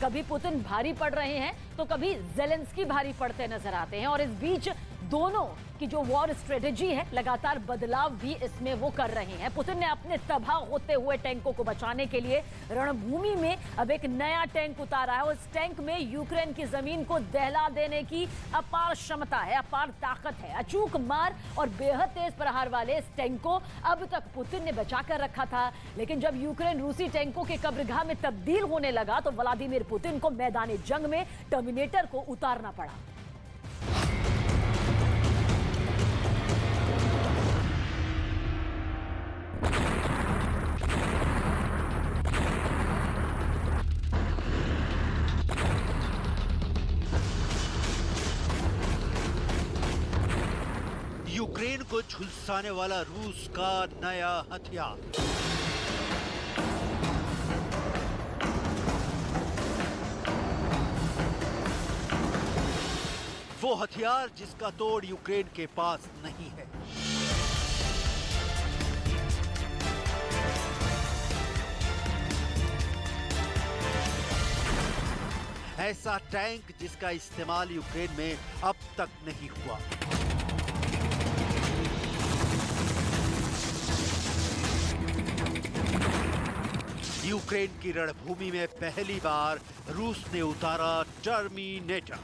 कभी पुतिन भारी पड़ रहे हैं तो कभी ज़ेलेंस्की भारी पड़ते नजर आते हैं और इस बीच दोनों की जो वॉर स्ट्रेटेजी है लगातार बदलाव भी इसमें वो कर रहे हैं। पुतिन ने अपने तबाह होते हुए टैंकों को बचाने के लिए रणभूमि में अब एक नया टैंक उतारा है और इस टैंक में यूक्रेन की जमीन को दहला देने की अपार क्षमता है, अपार ताकत है। अचूक मार और बेहद तेज प्रहार वाले इस टैंक को अब तक पुतिन ने बचा कर रखा था, लेकिन जब यूक्रेन रूसी टैंकों के कब्रगाह में तब्दील होने लगा तो व्लादिमीर पुतिन को मैदान जंग में टर्मिनेटर को उतारना पड़ा। यूक्रेन को झुलसाने वाला रूस का नया हथियार। वो हथियार जिसका तोड़ यूक्रेन के पास नहीं है। ऐसा टैंक जिसका इस्तेमाल यूक्रेन में अब तक नहीं हुआ। यूक्रेन की रणभूमि में पहली बार रूस ने उतारा टर्मिनेटर।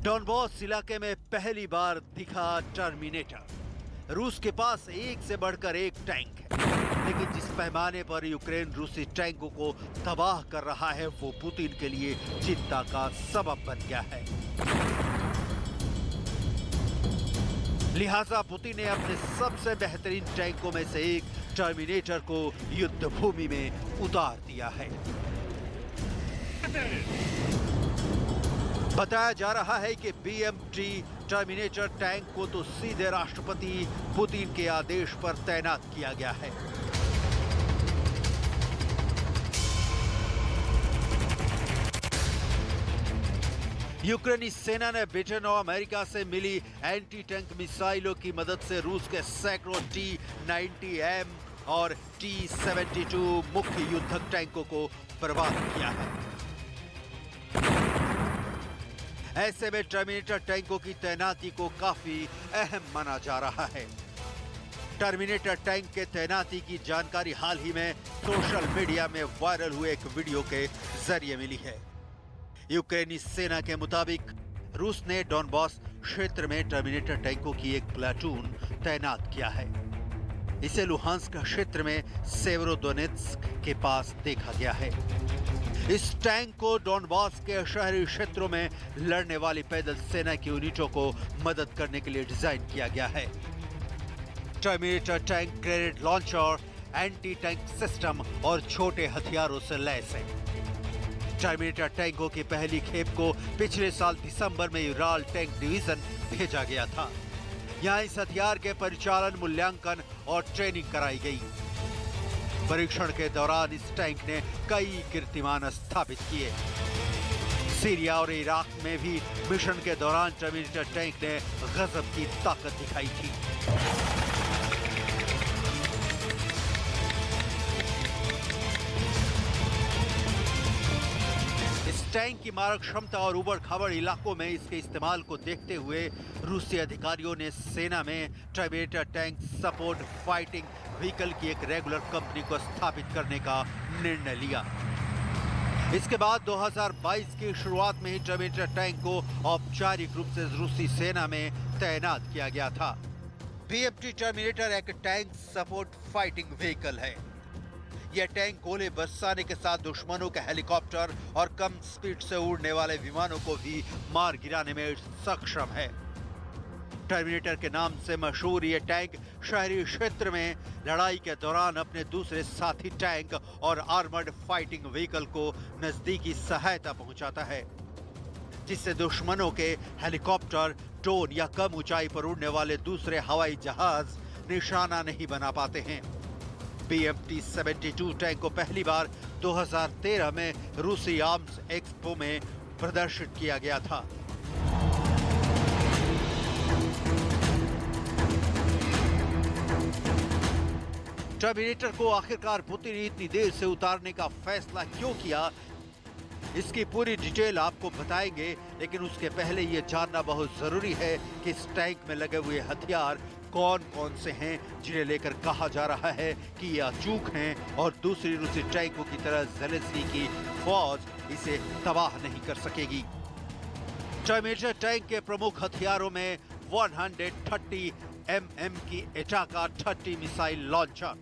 डॉनबॉस इलाके में पहली बार दिखा टर्मिनेटर। रूस के पास एक से बढ़कर एक टैंक है, लेकिन जिस पैमाने पर यूक्रेन रूसी टैंकों को तबाह कर रहा है वो पुतिन के लिए चिंता का सबब बन गया है। लिहाजा पुतिन ने अपने सबसे बेहतरीन टैंकों में से एक टर्मिनेटर को युद्ध भूमि में उतार दिया है। बताया जा रहा है कि BMT टर्मिनेटर टैंक को तो सीधे राष्ट्रपति पुतिन के आदेश पर तैनात किया गया है। यूक्रेनी सेना ने ब्रिटेन और अमेरिका से मिली एंटी टैंक मिसाइलों की मदद से रूस के सैकड़ों T-90M और T-72 मुख्य युद्धक टैंकों को बर्बाद किया है। ऐसे में टर्मिनेटर टैंकों की तैनाती को काफी अहम माना जा रहा है। टर्मिनेटर टैंक के तैनाती की जानकारी हाल ही में सोशल मीडिया में वायरल हुए एक वीडियो के जरिए मिली है। यूक्रेनी सेना के मुताबिक रूस ने डॉनबॉस क्षेत्र में टर्मिनेटर टैंकों की एक प्लाटून तैनात किया है। इसे लुहांस्क क्षेत्र में सेवेरोदोनेत्स्क के पास देखा गया है। इस टैंक को डॉनबॉस के शहरी क्षेत्रों में लड़ने वाली पैदल सेना की यूनिटों को मदद करने के लिए डिजाइन किया गया है। Terminator tank grenade launcher, anti tank system और छोटे हथियारों से लैस है। टर्मिनेटर टैंकों की पहली खेप को पिछले साल दिसंबर में यूराल टैंक डिवीजन भेजा गया था। यहां इस हथियार के परिचालन, मूल्यांकन और ट्रेनिंग कराई गई। परीक्षण के दौरान इस टैंक ने कई कीर्तिमान स्थापित किए। सीरिया और इराक में भी मिशन के दौरान टर्मिनेटर टैंक ने गजब की ताकत दिखाई थी। टैंक की मारक क्षमता और उबड़ खाबड़ इलाकों में इसके इस्तेमाल को देखते हुए रूसी अधिकारियों ने सेना में terminator tank support fighting vehicle की एक रेगुलर कंपनी को स्थापित करने का निर्णय लिया। इसके बाद 2022 की शुरुआत में ही टर्मिनेटर टैंक को औपचारिक रूप से रूसी सेना में तैनात किया गया था। BMT टर्मिनेटर एक टैंक सपोर्ट फाइटिंग व्हीकल है। यह टैंक गोले बरसाने के साथ दुश्मनों के हेलीकॉप्टर और कम स्पीड से उड़ने वाले विमानों को भी मार गिराने में सक्षम है। टर्मिनेटर के नाम से मशहूर यह टैंक शहरी क्षेत्र में लड़ाई के दौरान अपने दूसरे साथी टैंक और आर्मर्ड फाइटिंग व्हीकल को नजदीकी सहायता पहुंचाता है, जिससे दुश्मनों के हेलीकॉप्टर, ड्रोन या कम ऊंचाई पर उड़ने वाले दूसरे हवाई जहाज निशाना नहीं बना पाते हैं। BMT-72 टैंक को पहली बार 2013 में रूसी आर्म्स एक्सपो में प्रदर्शित किया गया था। टर्मिनेटर को आखिरकार पुतिन ने इतनी देर से उतारने का फैसला क्यों किया, इसकी पूरी डिटेल आपको बताएंगे, लेकिन उसके पहले ये जानना बहुत जरूरी है कि इस टैंक में लगे हुए हथियार कौन कौन से हैं जिन्हें लेकर कहा जा रहा है कि ये अचूक हैं और दूसरी रूसी टैंकों की तरह ज़ेलेंस्की की फौज इसे तबाह नहीं कर सकेगी। टर्मिनेटर टैंक के प्रमुख हथियारों में 130 mm की एटाका 30 missile launcher,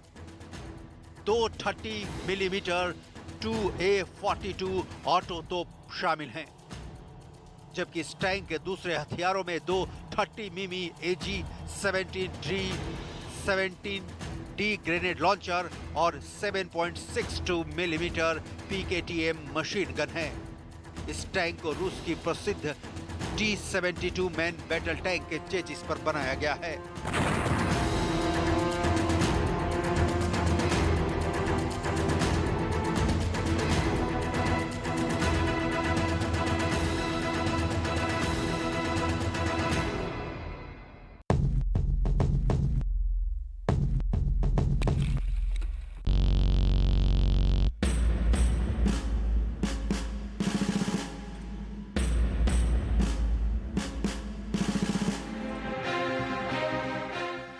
230 millimetre 2A-42 auto तोप शामिल हैं, जबकि इस टैंक के दूसरे हथियारों में 2 30 मिमी AG-17D ग्रेनेड लॉन्चर और 7.62 मिलीमीटर PKTM मशीन गन है। इस टैंक को रूस की प्रसिद्ध T-72 मैन बैटल टैंक के चेसिस पर बनाया गया है।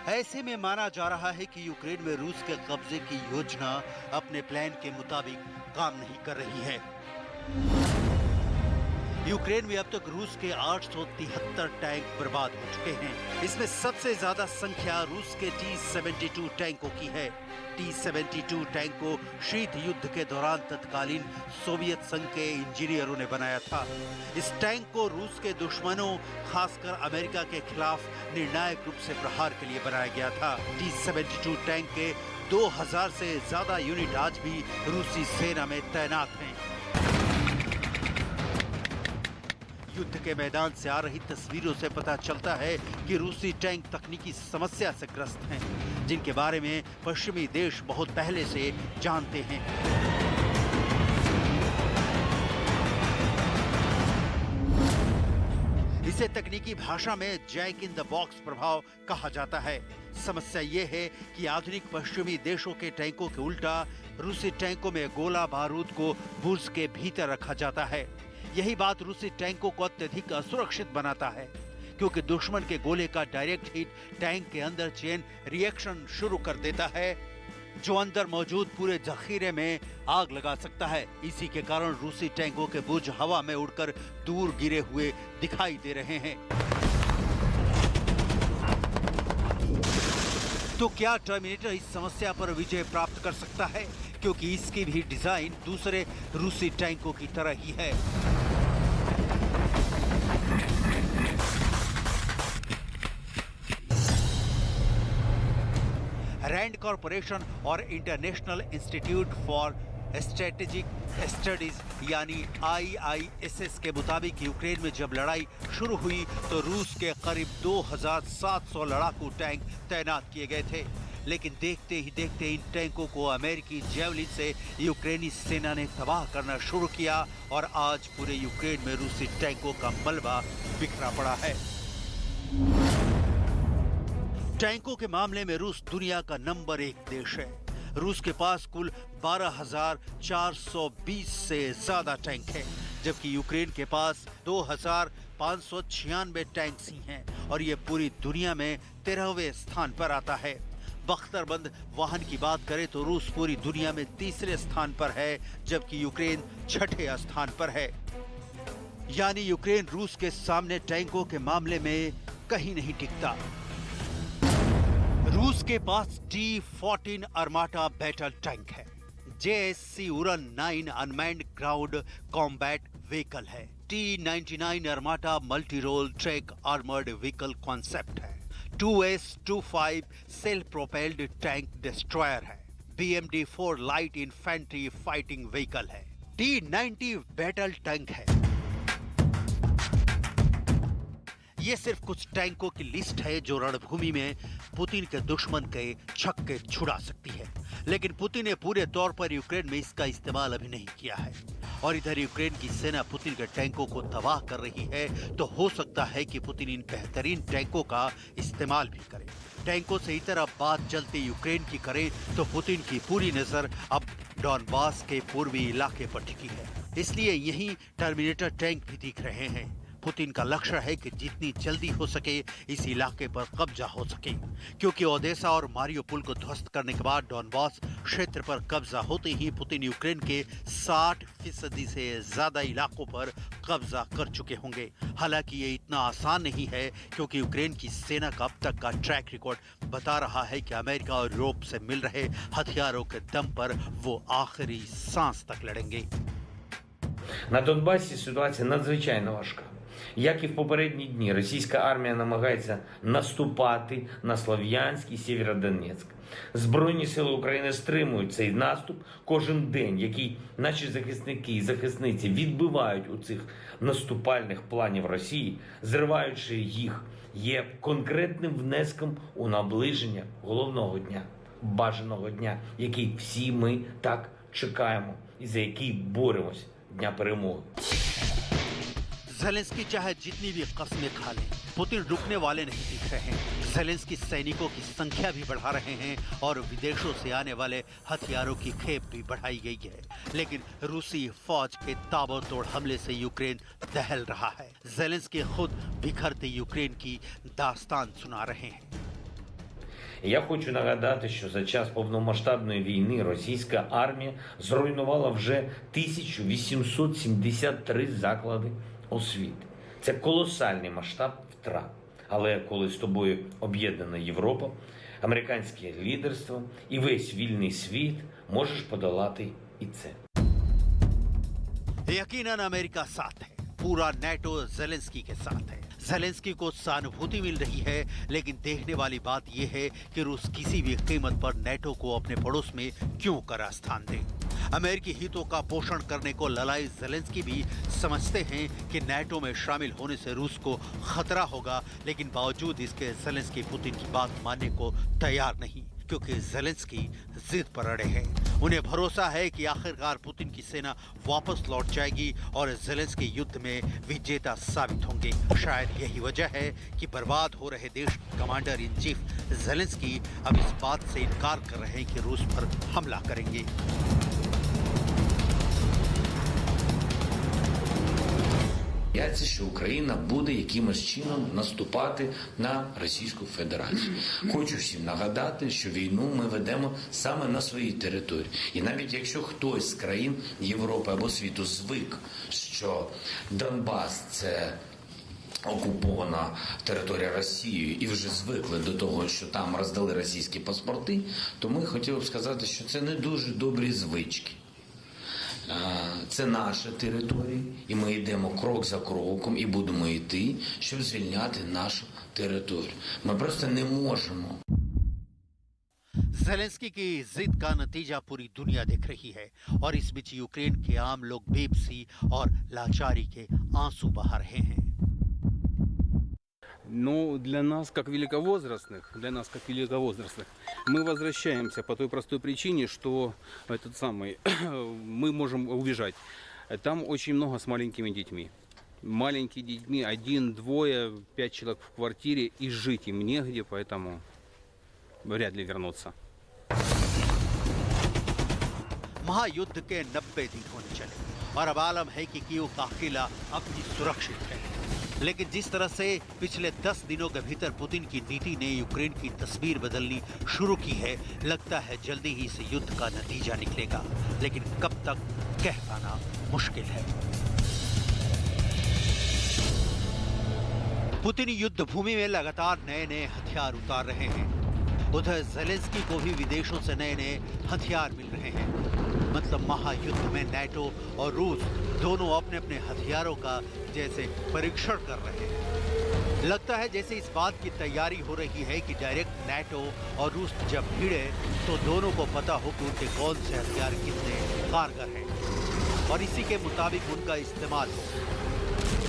ऐसे में माना जा रहा है कि यूक्रेन में रूस के कब्जे की योजना अपने प्लान के मुताबिक काम नहीं कर रही है। यूक्रेन में अब तक रूस के 873 टैंक बर्बाद हो चुके हैं। इसमें सबसे ज्यादा संख्या रूस के T-72 टैंकों की है। T-72 टैंक को शीत युद्ध के दौरान तत्कालीन सोवियत संघ के इंजीनियरों ने बनाया था। इस टैंक को रूस के दुश्मनों, खासकर अमेरिका के खिलाफ निर्णायक रूप से प्रहार के लिए बनाया गया था। T-72 टैंक के 2000 से ज्यादा यूनिट आज भी रूसी सेना में तैनात हैं। युद्ध के मैदान से आ रही तस्वीरों से पता चलता है कि रूसी टैंक तकनीकी समस्या से ग्रस्त हैं, जिनके बारे में पश्चिमी देश बहुत पहले से जानते हैं। इसे तकनीकी भाषा में जैक इन द बॉक्स प्रभाव कहा जाता है। समस्या ये है कि आधुनिक पश्चिमी देशों के टैंकों के उल्टा रूसी टैंकों में गोला बारूद को बुर्ज के भीतर रखा जाता है। यही बात रूसी टैंकों को अत्यधिक असुरक्षित बनाता है, क्योंकि दुश्मन के गोले का डायरेक्ट हिट टैंक के अंदर चेन रिएक्शन शुरू कर देता है, जो अंदर मौजूद पूरे जखीरे में आग लगा सकता है। इसी के कारण रूसी टैंकों के बुर्ज हवा में उड़कर दूर गिरे हुए दिखाई दे रहे हैं। तो क्या टर्मिनेटर इस समस्या पर विजय प्राप्त कर सकता है, क्योंकि इसकी भी डिजाइन दूसरे रूसी टैंकों की तरह ही है। रैंड कॉर्पोरेशन और international institute for strategic studies यानी IISS के मुताबिक यूक्रेन में जब लड़ाई शुरू हुई तो रूस के करीब 2700 लड़ाकू टैंक तैनात किए गए थे, लेकिन देखते ही देखते इन टैंकों को अमेरिकी जेवलिन से यूक्रेनी सेना ने तबाह करना शुरू किया और आज पूरे यूक्रेन में रूसी टैंकों का मलबा बिखरा पड़ा है। टैंकों के मामले में रूस दुनिया का नंबर 1 देश है। रूस के पास कुल 12,420 से ज्यादा टैंक हैं, जबकि यूक्रेन के पास 2,596 टैंक्स ही हैं और ये पूरी दुनिया में 13वें स्थान पर आता है। बख्तरबंद वाहन की बात करें तो रूस पूरी दुनिया में 3रे स्थान पर है, जबकि यूक्रेन 6ठे स्थान पर है। यानी यूक्रेन रूस के सामने टैंकों के मामले में कहीं नहीं टिकता। रूस के पास T-14 आर्माटा बैटल टैंक है। JSC Uran 9 unmanned ground combat vehicle है। T-99 Armata multi role track armoured vehicle concept है। 2S-25 self propelled tank destroyer है। BMD-4 light infantry fighting vehicle है। T-90 बैटल टैंक है। ये सिर्फ कुछ टैंकों की लिस्ट है जो रणभूमि में पुतिन के दुश्मन के छक्के छुड़ा सकती है, लेकिन पुतिन ने पूरे तौर पर यूक्रेन में इसका इस्तेमाल अभी नहीं किया है। और इधर यूक्रेन की सेना पुतिन के टैंकों को तबाह कर रही है, तो हो सकता है कि पुतिन इन बेहतरीन टैंकों का इस्तेमाल भी करे। टैंकों से इतर अब बात चलती यूक्रेन की करें तो पुतिन की पूरी नजर अब डॉनबास के पूर्वी इलाके पर टिकी है, इसलिए यहीं टर्मिनेटर टैंक भी दिख रहे हैं। पुतिन का लक्ष्य है कि जितनी जल्दी हो सके इस इलाके पर कब्जा हो सके, क्योंकि ओडेसा और मारियोपोल को ध्वस्त करने के बाद डॉनबास क्षेत्र पर कब्जा होते ही पुतिन यूक्रेन के 60% से ज्यादा इलाकों पर कब्जा कर चुके होंगे। हालांकि ये इतना आसान नहीं है, क्योंकि यूक्रेन की सेना का अब तक का ट्रैक रिकॉर्ड बता रहा है कि अमेरिका और यूरोप से मिल रहे हथियारों के दम पर वो आखिरी सांस तक लड़ेंगे। На Донбасі ситуація надзвичайно важка. Як і в попередні дні, російська армія намагається наступати на Слов'янськ і Сєвєродонецьк. Збройні сили України стримують цей наступ кожен день, який наші захисники і захисниці відбивають у цих наступальних планів Росії, зриваючи їх, є конкретним внеском у наближення головного дня, бажаного дня, який всі ми так чекаємо і за який боремось, дня перемоги. ज़ेलेंस्की चाहे जितनी भी कस्में खा लें, पुतिन रुकने वाले नहीं दिख रहे हैं। ज़ेलेंस्की सैनिकों की संख्या भी बढ़ा रहे हैं और विदेशों से आने वाले हथियारों की खेप भी बढ़ाई गई है, लेकिन रूसी फौज के ताबड़तोड़ हमले से यूक्रेन दहल रहा है। ज़ेलेंस्की खुद बिखरते यूक्रेन की दास्तान सुना रहे हैं। Я хочу нагадати, що за час повномасштабної війни російська армія зруйнувала вже 1873 заклади освіти. Це колосальний масштаб втрат. Але коли з тобою об'єднана Європа, американське лідерство і весь вільний світ, можеш подолати і це. यकीनन अमेरिका साथ है, पूरा नेटो ज़ेलेंस्की के साथ है। ज़ेलेंस्की को सहानुभूति मिल रही है, लेकिन देखने वाली बात यह है कि रूस किसी भी कीमत पर नेटो को अपने पड़ोस में क्यों कर स्थान दे। अमेरिकी हितों का पोषण करने को ललाई ज़ेलेंस्की भी समझते हैं कि नेटो में शामिल होने से रूस को खतरा होगा, लेकिन बावजूद इसके ज़ेलेंस्की पुतिन की बात मानने को तैयार नहीं, क्योंकि ज़ेलेंस्की जिद पर अड़े हैं। उन्हें भरोसा है कि आखिरकार पुतिन की सेना वापस लौट जाएगी और ज़ेलेंस्की युद्ध में विजेता साबित होंगे। शायद यही वजह है कि बर्बाद हो रहे देश कमांडर इन चीफ ज़ेलेंस्की अब इस बात से इनकार कर रहे हैं कि रूस पर हमला करेंगे। Бояться, що Україна буде якимось чином наступати на Російську Федерацію. Хочу всім нагадати, що війну ми ведемо саме на своїй території. І навіть якщо хтось з країн Європи або світу звик, що Донбас – це окупована територія Росією і вже звикли до того, що там роздали російські паспорти, то ми хотіли б сказати, що це не дуже добрі звички. Це наша територія, і ми йдемо крок за кроком і будемо йти, щоб звільняти нашу територію. Ми просто не можемо. ज़ेलेंस्की की जिद का नतीजा पूरी दुनिया देख रही है और इस बीच यूक्रेन के आम लोग बेबसी और लाचारी के आंसू बहा रहे हैं। Но для нас, как великовозрастных, мы возвращаемся по той простой причине, что мы можем убежать. Там очень много с маленькими детьми. Маленькие детьми, 1, 2, 5 человек в квартире, и жить им негде, поэтому вряд ли вернуться. महायुद्ध के 90 दिन होने चले और अब आलम है कि कीव का किला अपनी सुरक्षित है, लेकिन जिस तरह से पिछले 10 दिनों के भीतर पुतिन की नीति ने यूक्रेन की तस्वीर बदलनी शुरू की है, लगता है जल्दी ही इस युद्ध का नतीजा निकलेगा, लेकिन कब तक कह पाना मुश्किल है। पुतिन युद्ध भूमि में लगातार नए नए हथियार उतार रहे हैं। उधर ज़ेलेंस्की को भी विदेशों से नए नए हथियार मिल रहे हैं। मतलब महायुद्ध में नेटो और रूस दोनों अपने अपने हथियारों का जैसे परीक्षण कर रहे हैं। लगता है जैसे इस बात की तैयारी हो रही है कि डायरेक्ट नेटो और रूस जब भिड़े तो दोनों को पता हो कि उनके कौन से हथियार कितने कारगर हैं और इसी के मुताबिक उनका इस्तेमाल हो।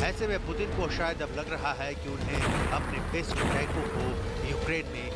ऐसे में पुतिन को शायद अब लग रहा है कि उन्हें अपने बेस्ट टैंकों को यूक्रेन में